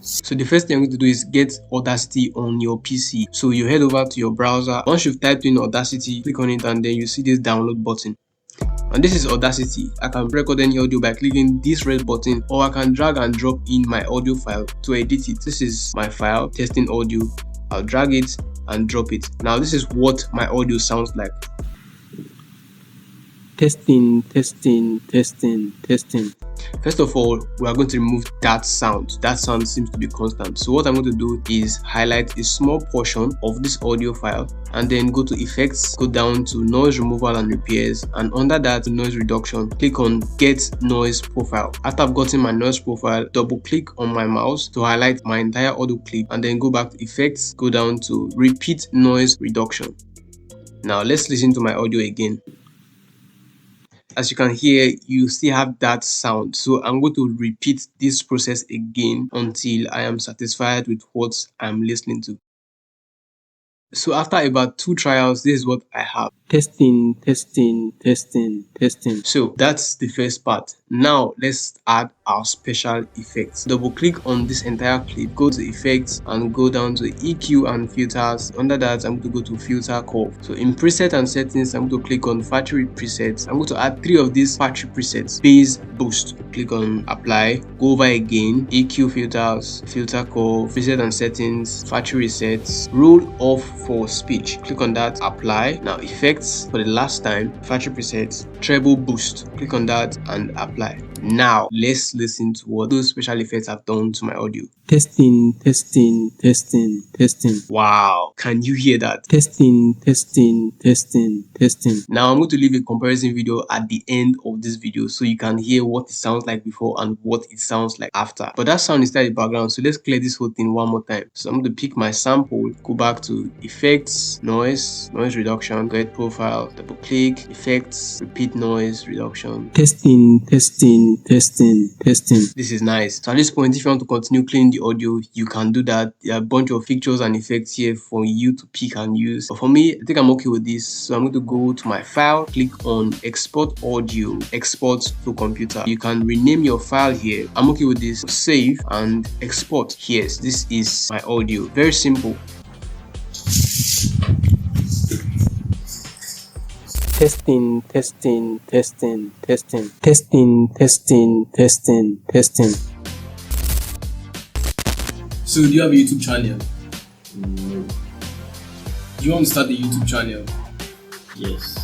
So the first thing I'm going to do is get Audacity on your PC. So you head over to your browser. Once you've typed in Audacity, click on it, and then you see this download button. And this is Audacity. I can record any audio by clicking this red button, or I can drag and drop in my audio file to edit it. This is my file, testing audio. I'll drag it and drop it. Now this is what my audio sounds like. Testing. First of all, we are going to remove that sound. That sound seems to be constant. So what I'm going to do is highlight a small portion of this audio file and then go to effects, go down to noise removal and repairs, and under that noise reduction, click on get noise profile. After I've gotten my noise profile, double click on my mouse to highlight my entire audio clip and then go back to effects, go down to repeat noise reduction. Now let's listen to my audio again. As you can hear, you still have that sound. So I'm going to repeat this process again until I am satisfied with what I'm listening to. So after about 2 trials, this is what I have. Testing. So that's the first part. Now let's add our special effects. Double click on this entire clip, go to effects and go down to EQ and filters. Under that, I'm going to go to filter curve. So in preset and settings, I'm going to click on factory presets. I'm going to add 3 of these factory presets. Bass boost. Click on apply, go over again, EQ filters, filter curve, preset and settings, factory resets, roll off for speech. Click on that, apply. Now effects for the last time, factory presets, treble boost. Click on that and apply. Now let's listen to what those special effects have done to my audio. Testing. Wow, can you hear that? Testing. Now I'm going to leave a comparison video at the end of this video so you can hear what it sounds like before and what it sounds like after. But that sound is still in the background, so let's clear this whole thing one more time. So I'm going to pick my sample, go back to effects, noise reduction, get profile, double click, effects, repeat noise reduction. Testing. This is nice. So at this point, if you want to continue cleaning the audio, you can do that. There are a bunch of features and effects here for you to pick and use. But for me, I think I'm okay with this. So I'm going to go to my file, click on export audio, export to computer. You can rename your file here. I'm okay with this. Save and export. Yes, this is my audio. Very simple. Testing. So do you have a YouTube channel? No. Do you want to start a YouTube channel? Yes.